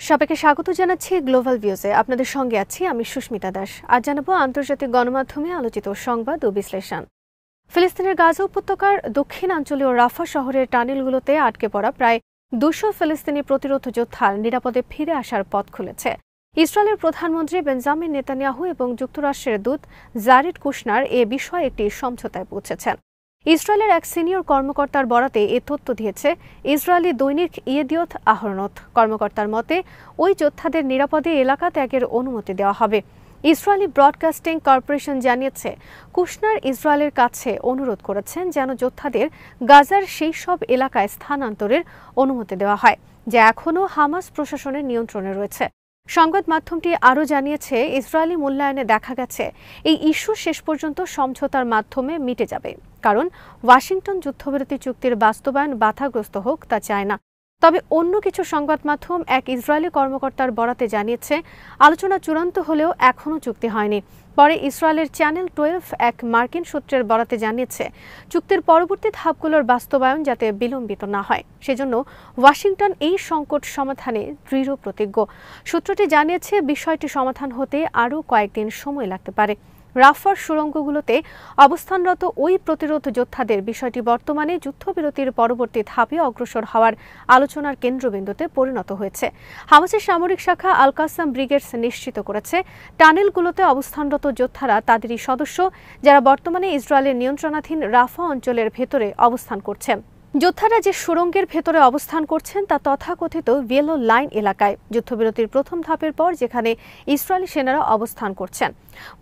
সবাইকে স্বাগত জানাচ্ছি গ্লোবাল ভিউজে। আপনাদের সঙ্গে আছি আমি সুস্মিতা দাস। আজ জানাবো আন্তর্জাতিক গণমাধ্যমে আলোচিত সংবাদ ও বিশ্লেষণ। ফিলিস্তিনের গাজা উপত্যকার দক্ষিণাঞ্চলীয় রাফা শহরের টানেলগুলোতে আটকে পড়া প্রায় 200 ফিলিস্তিনি প্রতিরোধ যোদ্ধার নিরাপদে ফিরে আসার পথ খুলেছে। ইসরায়েলের প্রধানমন্ত্রী বেঞ্জামিন নেতানিয়াহু এবং যুক্তরাষ্ট্রের দূত জারেড কুশনার এ বিষয়ে একটি সমঝোতায় পৌঁছেছেন। ইসরায়েলের এক সিনিয়র কর্মকর্তার বরাতে এ তথ্য দিয়েছে ইসরায়েলি দৈনিক ইয়েদিওথ আহরনত। কর্মকর্তার মতে ওই যোদ্ধাদের নিরাপদে এলাকা ত্যাগের অনুমতি দেওয়া হবে। ইসরায়েলি ব্রডকাস্টিং কর্পোরেশন জানিয়েছে কুশনার ইসরায়েলের কাছে অনুরোধ করেছেন যেন যোদ্ধাদের গাজার সেই সব এলাকায় স্থানান্তরের অনুমতি দেওয়া হয় যা এখনও হামাস প্রশাসনের নিয়ন্ত্রণে রয়েছে। সংবাদ মাধ্যমটি আরও জানিয়েছে ইসরায়েলি মূল্যায়নে দেখা গেছে এই ইস্যু শেষ পর্যন্ত সমঝোতার মাধ্যমে মিটে যাবে, কারণ ওয়াশিংটন যুদ্ধবিরতি চুক্তির বাস্তবায়ন বাধাগ্রস্ত হোক তা চায় না। তবে অন্য কিছু সংবাদ মাধ্যম এক ইসরায়েলি কর্মকর্তার বরাতে জানিয়েছে আলোচনা চূড়ান্ত হলেও এখনও চুক্তি হয়নি। পরে ইসরায়েলের চ্যানেল 12 এক মার্কিন সূত্রের বরাতে জানিয়েছে চুক্তির পরবর্তী ধাপগুলোর বাস্তবায়ন যাতে বিলম্বিত না হয় সেজন্য ওয়াশিংটন এই সংকট সমাধানে দৃঢ় প্রতিজ্ঞ। সূত্রটি জানিয়েছে বিষয়টি সমাধান হতে আরও কয়েকদিন সময় লাগতে পারে। রাফার সুড়ঙ্গগুলোতে অবস্থানরত ওই প্রতিরোধ যোদ্ধাদের বিষয়টি বর্তমানে যুদ্ধবিরতির পরবর্তী ধাপে অগ্রসর হওয়ার আলোচনার কেন্দ্রবিন্দুতে পরিণত হয়েছে। হামাসের সামরিক শাখা আল কাসাম ব্রিগেডস নিশ্চিত করেছে টানেলগুলোতে অবস্থানরত যোদ্ধারা তাদেরই সদস্য যারা বর্তমানে ইসরায়েলের নিয়ন্ত্রণাধীন রাফা অঞ্চলের ভেতরে অবস্থান করছেন। যোদ্ধারা যে সুড়ঙ্গের ভেতরে অবস্থান করছেন তা তথাকথিত ইয়েলো লাইন এলাকায়, যুদ্ধবিরতির প্রথম ধাপের পর যেখানে ইসরায়েলি সেনারা অবস্থান করছেন।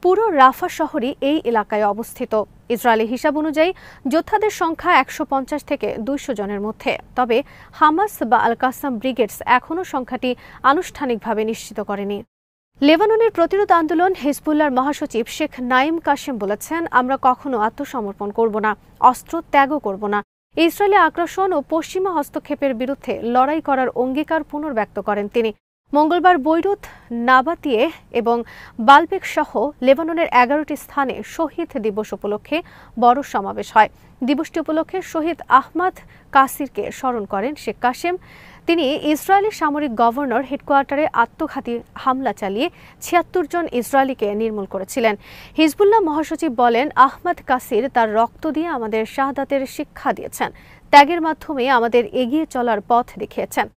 পুরো রাফা শহরই এই এলাকায় অবস্থিত। ইসরায়েলি হিসাব অনুযায়ী যোদ্ধাদের সংখ্যা 150 থেকে 200 জনের মধ্যে। তবে হামাস বা আল কাসাম ব্রিগেডস এখনও সংখ্যাটি আনুষ্ঠানিকভাবে নিশ্চিত করেনি। লেবাননের প্রতিরোধ আন্দোলন হিজবুল্লাহর মহাসচিব শেখ নাইম কাশেম বলেছেন, আমরা কখনো আত্মসমর্পণ করব না, অস্ত্র ত্যাগও করব না। ইসরায়েলি আগ্রাসন ও পশ্চিমা হস্তক্ষেপের বিরুদ্ধে লড়াই করার অঙ্গীকার পুনর্ব্যক্ত করেন তিনি। মঙ্গলবার বৈরুত, নাবাতিয়ে এবং বালবেক সহ লেবাননের 11টি স্থানে শহীদ দিবস উপলক্ষে বড় সমাবেশ হয়। দিবসটি উপলক্ষে শহীদ আহমাদ কাসিরকে স্মরণ করেন শেখ কাশেম। তিনি ইসরায়েলি সামরিক গভর্নর হেডকোয়ার্টারে আত্মঘাতী হামলা চালিয়ে 76 জন ইসরায়েলিকে নির্মূল করেছিলেন। হিজবুল্লাহ মহাসচিব বলেন, আহমাদ কাসির তার রক্ত দিয়ে আমাদের শাহাদাতের শিক্ষা দিয়েছেন, ত্যাগের মাধ্যমে আমাদের এগিয়ে চলার পথ দেখিয়েছেন।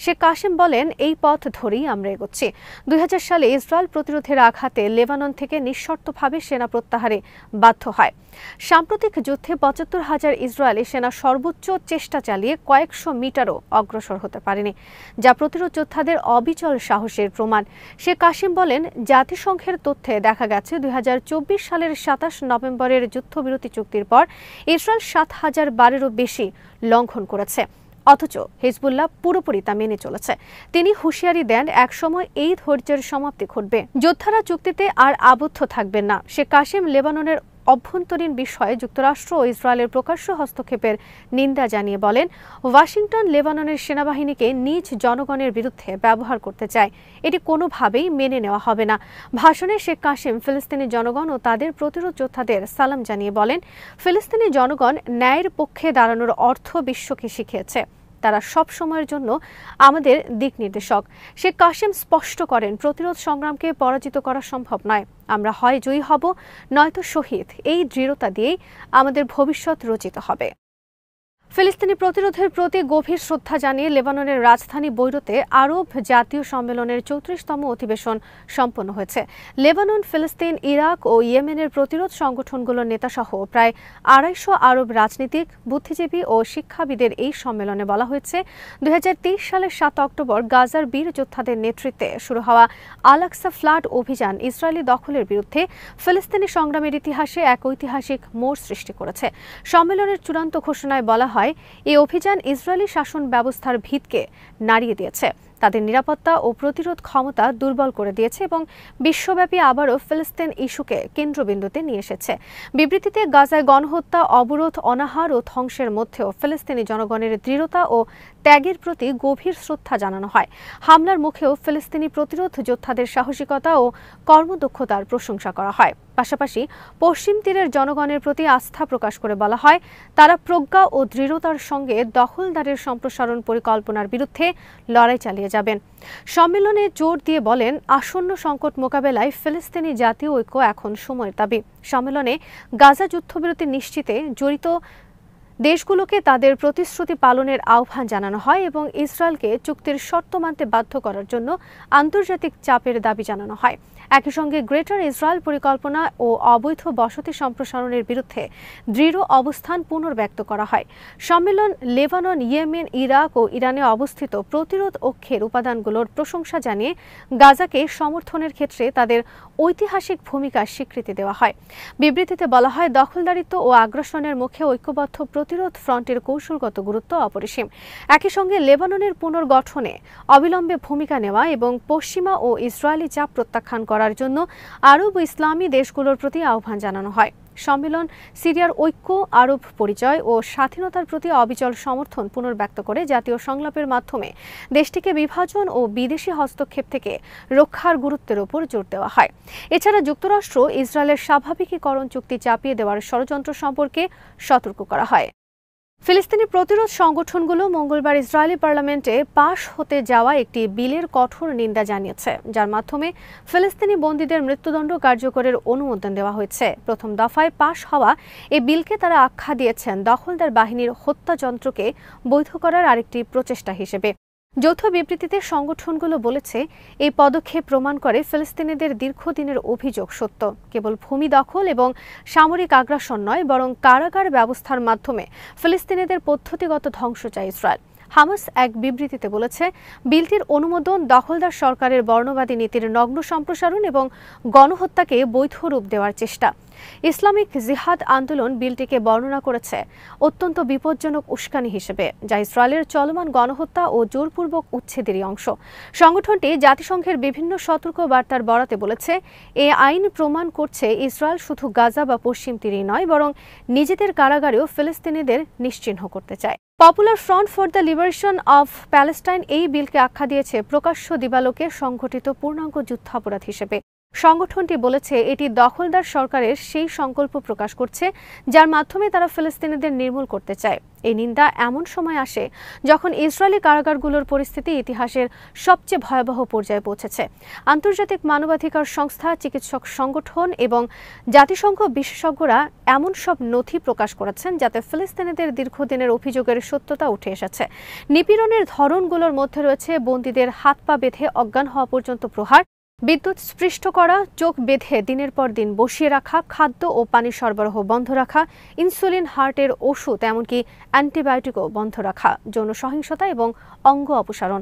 শেখ কাশেম বলেন, এই পথ ধরেই আমরা এগোচ্ছি। 2000 সালে ইসরায়েল প্রতিরোধের আঘাতে লেবানন থেকে নিঃশর্তভাবে সেনা প্রত্যাহারে বাধ্য হয়। সাম্প্রতিক যুদ্ধে 75,000 ইসরায়েলি সেনা সর্বোচ্চ চেষ্টা চালিয়ে কয়েকশো মিটারও অগ্রসর হতে পারেনি, যা প্রতিরোধ যোদ্ধাদের অবিচল সাহসের প্রমাণ। শেখ কাশেম বলেন, জাতিসংঘের তথ্যে দেখা গেছে 2024 সালের 27 নভেম্বরের যুদ্ধবিরতি চুক্তির পর ইসরায়েল 7,000 বারেরও বেশি লঙ্ঘন করেছে, অথচ হিজবুল্লাহ পুরোপুরি তা মেনে চলেছে। তিনি হুঁশিয়ারি দেন, একসময় এই ধৈর্যের সমাপ্তি ঘটবে, যোদ্ধারা চুক্তিতে আর আবদ্ধ থাকবেন না। শেখ কাশেম লেবাননের অভ্যন্তরীণ বিষয়ে যুক্তরাষ্ট্র ও ইসরায়েলের প্রকাশ্য হস্তক্ষেপের নিন্দা জানিয়ে বলেন, ওয়াশিংটন লেবাননের সেনাবাহিনীকে নিজ জনগণের বিরুদ্ধে ব্যবহার করতে চায়, এটি কোনোভাবেই মেনে নেওয়া হবে না। ভাষণে শেখ কাশেম ফিলিস্তিনি জনগণ ও তাদের প্রতিরোধ যোদ্ধাদের সালাম জানিয়ে বলেন, ফিলিস্তিনি জনগণ ন্যায়ের পক্ষে দাঁড়ানোর অর্থ বিশ্বকে শিখিয়েছে, তারা সব সময়ের জন্য আমাদের দিক নির্দেশক। শেখ কাশেম স্পষ্ট করেন, প্রতিরোধ সংগ্রামকে পরাজিত করা সম্ভব নয়, আমরা হয় জয়ী হব নয়তো শহীদ। এই দৃঢ়তা দিয়েই আমাদের ভবিষ্যৎ রচিত হবে। ফিলিস্তিনি প্রতিরোধের প্রতি গভীর শ্রদ্ধা জানিয়ে লেবাননের রাজধানী বৈরুতে আরব জাতীয় সম্মেলনের 34তম অধিবেশন সম্পন্ন হয়েছে। লেবানন, ফিলিস্তিন, ইরাক ও ইয়েমেনের প্রতিরোধ সংগঠনগুলোর নেতাসহ প্রায় 250 আরব রাজনীতিক, বুদ্ধিজীবী ও শিক্ষাবিদের এই সম্মেলনে বলা হয়েছে, 2023 সালের 7 অক্টোবর গাজার বীর যোদ্ধাদের নেতৃত্বে শুরু হওয়া আল আকসা ফ্লাড অভিযান ইসরায়েলি দখলের বিরুদ্ধে ফিলিস্তিনি সংগ্রামের ইতিহাসে এক ঐতিহাসিক মোড় সৃষ্টি করেছে। সম্মেলনের চূড়ান্ত ঘোষণায় বলা হয়, এই অভিযান ইসরায়েলি শাসন ব্যবস্থার ভিতকে নাড়িয়ে দিয়েছে, তাদের নিরাপত্তা ও প্রতিরোধ ক্ষমতা দুর্বল করে দিয়েছে এবং বিশ্বব্যাপী আবারও ফিলিস্তিন ইস্যুকে কেন্দ্রবিন্দুতে নিয়ে এসেছে। বিবৃতিতে গাজায় গণহত্যা, অবরোধ, অনাহার ও ধ্বংসের মধ্যেও ফিলিস্তিনি জনগণের দৃঢ়তা ও ত্যাগের প্রতি গভীর শ্রদ্ধা জানানো হয়। হামলার মুখেও ফিলিস্তিনি প্রতিরোধ যোদ্ধাদের সাহসিকতা ও কর্মদক্ষতার প্রশংসা করা হয়। পাশাপাশি পশ্চিম তীরের জনগণের প্রতি আস্থা প্রকাশ করে বলা হয়, তারা প্রজ্ঞা ও দৃঢ়তার সঙ্গে দখলদারের সম্প্রসারণ পরিকল্পনার বিরুদ্ধে লড়াই চালিয়ে যাবেন। সম্মেলনে জোর দিয়ে বলেন, আসন্ন সংকট মোকাবেলায় ফিলিস্তিনি জাতীয় ঐক্য এখন সময়ের দাবি। সম্মেলনে গাজা যুদ্ধবিরতি নিশ্চিতে জড়িত দেশগুলোকে তাদের প্রতিশ্রুতি পালনের আহ্বান জানানো হয় এবং ইসরায়েলকে চুক্তির শর্ত মানতে বাধ্য করার জন্য আন্তর্জাতিক চাপের দাবি জানানো হয়। একই সঙ্গে গ্রেটার ইসরায়েল পরিকল্পনা ও অবৈধ বসতি সম্প্রসারণের বিরুদ্ধে দৃঢ় অবস্থান পুনর্ব্যক্ত করা হয়। সম্মেলন লেবানন, ইয়েমেন, ইরাক ও ইরানে অবস্থিত প্রতিরোধ অক্ষের উপাদানগুলোর প্রশংসা জানিয়ে গাজাকে সমর্থনের ক্ষেত্রে তাদের ঐতিহাসিক ভূমিকার স্বীকৃতি দেওয়া হয়। বিবৃতিতে বলা হয়, দখলদারিত্ব ও আগ্রাসনের মুখে ঐক্যবদ্ধ প্রতিরোধ ফ্রন্টের কৌশলগত গুরুত্ব অপরিসীম। একই সঙ্গে লেবাননের পুনর্গঠনে অবিলম্বে ভূমিকা নেওয়া এবং পশ্চিমা ও ইসরায়েলি চাপ প্রত্যাখ্যান করার জন্য আরব ও ইসলামী দেশগুলোর প্রতি আহ্বান জানানো হয়। সম্মেলন সিরিয়ার ঐক্য, আরব পরিচয় ও স্বাধীনতার প্রতি অবিচল সমর্থন পুনর্ব্যক্ত করে জাতীয় সংলাপের মাধ্যমে দেশটিকে বিভাজন ও বিদেশি হস্তক্ষেপ থেকে রক্ষার গুরুত্বের উপর জোর দেওয়া হয়। এছাড়া যুক্তরাষ্ট্র ইসরায়েলের স্বাভাবিকীকরণ চুক্তি চাপিয়ে দেওয়ার ষড়যন্ত্র সম্পর্কে সতর্ক করা হয়। ফিলিস্তিনি প্রতিরোধ সংগঠনগুলো মঙ্গলবার ইসরায়েলি পার্লামেন্টে পাশ হতে যাওয়া একটি বিলের কঠোর নিন্দা জানিয়েছে, যার মাধ্যমে ফিলিস্তিনি বন্দীদের মৃত্যুদণ্ড কার্যকরের অনুমোদন দেওয়া হয়েছে। প্রথম দফায় পাশ হওয়া এই বিলকে তারা আখ্যা দিয়েছেন দখলদার বাহিনীর হত্যাযন্ত্রকে বৈধ করার আরেকটি প্রচেষ্টা হিসেবে। যৌথ বিবৃতিতে সংগঠনগুলো বলেছে, এই পদক্ষেপ প্রমাণ করে ফিলিস্তিনিদের দীর্ঘদিনের অভিযোগ সত্য। কেবল ভূমি দখল এবং সামরিক আগ্রাসন নয়, বরং কারাগার ব্যবস্থার মাধ্যমে ফিলিস্তিনিদের পদ্ধতিগত ধ্বংস চায় ইসরায়েল। হামাস এক বিবৃতিতে বলেছে, বিলটির অনুমোদন দখলদার সরকারের বর্ণবাদী নীতির নগ্ন সম্প্রসারণ এবং গণহত্যাকে বৈধ রূপ দেওয়ার চেষ্টা। ইসলামিক জিহাদ আন্দোলন বিলটিকে বর্ণনা করেছে অত্যন্ত বিপজ্জনক উস্কানি হিসেবে, যা ইসরায়েলের চলমান গণহত্যা ও জোরপূর্বক উচ্ছেদেরই অংশ। সংগঠনটি জাতিসংঘের বিভিন্ন সতর্ক বার্তার বরাতে বলেছে, এই আইন প্রমাণ করছে ইসরায়েল শুধু গাজা বা পশ্চিম তীরেই নয়, বরং নিজেদের কারাগারেও ফিলিস্তিনিদের নিশ্চিহ্ন করতে চায়। Popular front for the liberation of Palestine এই বিলকে আখ্যা দিয়েছে প্রকাশ্য দিবালোকে সংঘটিত পূর্ণাঙ্গ যুদ্ধাপরাধ হিসেবে। সংগঠনটি বলেছে, এটি দখলদার সরকারের সেই সংকল্প প্রকাশ করছে যার মাধ্যমে তারা ফিলিস্তিনিদের নির্মূল করতে চায়। এই নিন্দা এমন সময় আসে যখন ইসরায়েলি কারাগারগুলোর পরিস্থিতি ইতিহাসের সবচেয়ে ভয়াবহ পর্যায়ে পৌঁছেছে। আন্তর্জাতিক মানবাধিকার সংস্থা, চিকিৎসক সংগঠন এবং জাতিসংঘ বিশেষজ্ঞরা এমন সব নথি প্রকাশ করেছেন যাতে ফিলিস্তিনিদের দীর্ঘদিনের অভিযোগের সত্যতা উঠে এসেছে। নিপীড়নের ধরনগুলোর মধ্যে রয়েছে বন্দীদের হাত পা বেঁধে অজ্ঞান হওয়া পর্যন্ত প্রহার, বিদ্যুৎ স্পৃষ্ট করা, চোখ বেঁধে দিনের পর দিন বসিয়ে রাখা, খাদ্য ও পানি সরবরাহ বন্ধ রাখা, ইনসুলিন, হার্টের ওষুধ, এমনকি অ্যান্টিবায়োটিকও বন্ধ রাখা, যৌন সহিংসতা এবং অঙ্গ অপসারণ।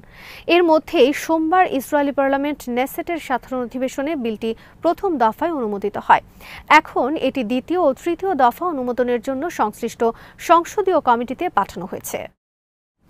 এর মধ্যেই সোমবার ইসরায়েলি পার্লামেন্ট নেসেটের সাধারণ অধিবেশনে বিলটি প্রথম দফায় অনুমোদিত হয়। এখন এটি দ্বিতীয় ও তৃতীয় দফা অনুমোদনের জন্য সংশ্লিষ্ট সংসদীয় কমিটিতে পাঠানো হয়েছে।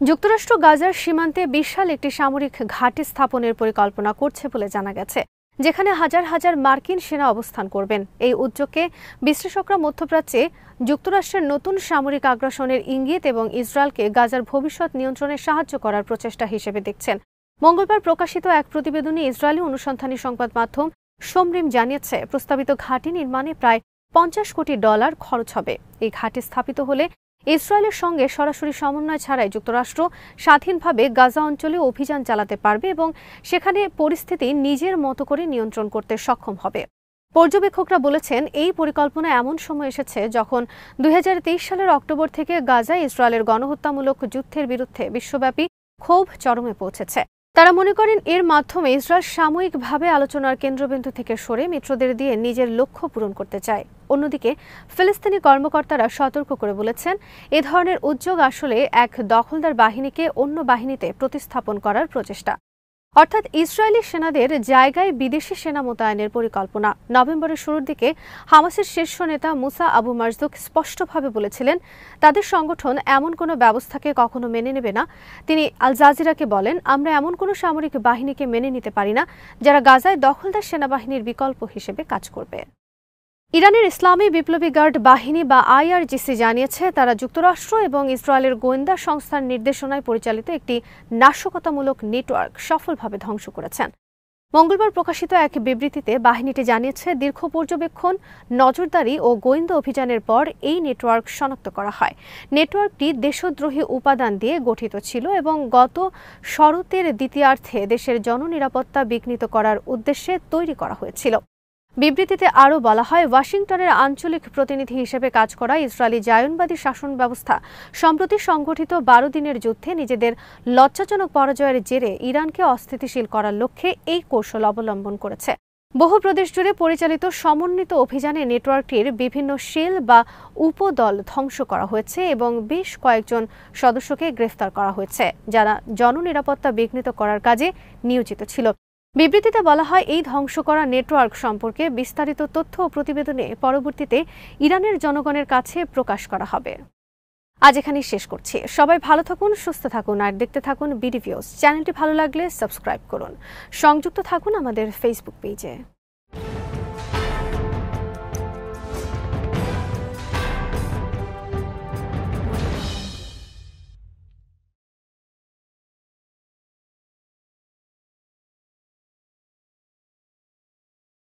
যুক্তরাষ্ট্র গাজার সীমান্তে বিশাল একটি সামরিক ঘাঁটি স্থাপনের পরিকল্পনা করছে বলে জানা গেছে, যেখানে হাজার হাজার মার্কিন সেনা অবস্থান করবেন। এই উদ্যোগকে বিশ্লেষকরা মধ্যপ্রাচ্যে যুক্তরাষ্ট্রের নতুন সামরিক আগ্রাসনের ইঙ্গিত এবং ইসরায়েলকে গাজার ভবিষ্যৎ নিয়ন্ত্রণে সাহায্য করার প্রচেষ্টা হিসেবে দেখছেন। মঙ্গলবার প্রকাশিত এক প্রতিবেদনে ইসরায়েলি অনুসন্ধানী সংবাদ মাধ্যম সোমরিম জানিয়েছে, প্রস্তাবিত ঘাঁটি নির্মাণে প্রায় $50 কোটি খরচ হবে। এই ঘাঁটি স্থাপিত হলে ইসরায়েলের সঙ্গে সরাসরি সমন্বয় ছাড়াই যুক্তরাষ্ট্র স্বাধীনভাবে গাজা অঞ্চলে অভিযান চালাতে পারবে এবং সেখানে পরিস্থিতি নিজের মতো করে নিয়ন্ত্রণ করতে সক্ষম হবে। পর্যবেক্ষকরা বলেছেন, এই পরিকল্পনা এমন সময় এসেছে যখন 2023 সালের অক্টোবর থেকে গাজায় ইসরায়েলের গণহত্যামূলক যুদ্ধের বিরুদ্ধে বিশ্বব্যাপী ক্ষোভ চরমে পৌঁছেছে। তারা মনে করেন, এর মাধ্যমে ইসরায়েল সাময়িকভাবে আলোচনার কেন্দ্রবিন্দু থেকে সরে মিত্রদের দিয়ে নিজের লক্ষ্য পূরণ করতে চায়। অন্যদিকে ফিলিস্তিনি কর্মকর্তারা সতর্ক করে বলেছেন, এ ধরনের উদ্যোগ আসলে এক দখলদার বাহিনীকে অন্য বাহিনীতে প্রতিস্থাপন করার প্রচেষ্টা, অর্থাৎ ইসরায়েলি সেনাদের জায়গায় বিদেশি সেনা মোতায়েনের পরিকল্পনা। নভেম্বরের শুরুর দিকে হামাসের শীর্ষ নেতা মুসা আবু মারজুক স্পষ্টভাবে বলেছিলেন, তাদের সংগঠন এমন কোনো ব্যবস্থাকে কখনো মেনে নেবে না। তিনি আল জাজিরাকে বলেন, আমরা এমন কোনো সামরিক বাহিনীকে মেনে নিতে পারি না যারা গাজায় দখলদার সেনাবাহিনীর বিকল্প হিসেবে কাজ করবে। ইরানের ইসলামী বিপ্লবী গার্ড বাহিনী বা আইআরজিসি জানিয়েছে তারা যুক্তরাষ্ট্র এবং ইসরায়েলের গোয়েন্দা সংস্থার নির্দেশনায় পরিচালিত একটি নাশকতামূলক নেটওয়ার্ক সফলভাবে ধ্বংস করেছেন। মঙ্গলবার প্রকাশিত এক বিবৃতিতে বাহিনীটি জানিয়েছে দীর্ঘ পর্যবেক্ষণ, নজরদারি ও গোয়েন্দা অভিযানের পর এই নেটওয়ার্ক শনাক্ত করা হয়। নেটওয়ার্কটি দেশদ্রোহী উপাদান দিয়ে গঠিত ছিল এবং গত শরতের দ্বিতীয়ার্ধে দেশের জননিরাপত্তা বিঘ্নিত করার উদ্দেশ্যে তৈরি করা হয়েছিল। বিবৃতিতে আরও বলা হয়, ওয়াশিংটনের আঞ্চলিক প্রতিনিধি হিসেবে কাজ করা ইসরায়েলি জায়নবাদী শাসন ব্যবস্থা সম্প্রতি সংঘটিত 12 দিনের যুদ্ধে নিজেদের লজ্জাজনক পরাজয়ের জেরে ইরানকে অস্থিতিশীল করার লক্ষ্যে এই কৌশল অবলম্বন করেছে। বহু প্রদেশ জুড়ে পরিচালিত সমন্বিত অভিযানে নেটওয়ার্কটির বিভিন্ন সেল বা উপদল ধ্বংস করা হয়েছে এবং বেশ কয়েকজন সদস্যকে গ্রেফতার করা হয়েছে, যারা জননিরাপত্তা বিঘ্নিত করার কাজে নিয়োজিত ছিল। বিবৃতিতে বলা হয়, এই ধ্বংস করা নেটওয়ার্ক সম্পর্কে বিস্তারিত তথ্য ও প্রতিবেদনে পরবর্তীতে ইরানের জনগণের কাছে প্রকাশ করা হবে। আজ এখানেই শেষ করছি। সবাই ভালো থাকুন, সুস্থ থাকুন আর দেখতে থাকুন বিডি ভিউজ। চ্যানেলটি ভালো লাগলে সাবস্ক্রাইব করুন। সংযুক্ত থাকুন আমাদের ফেসবুক পেজে।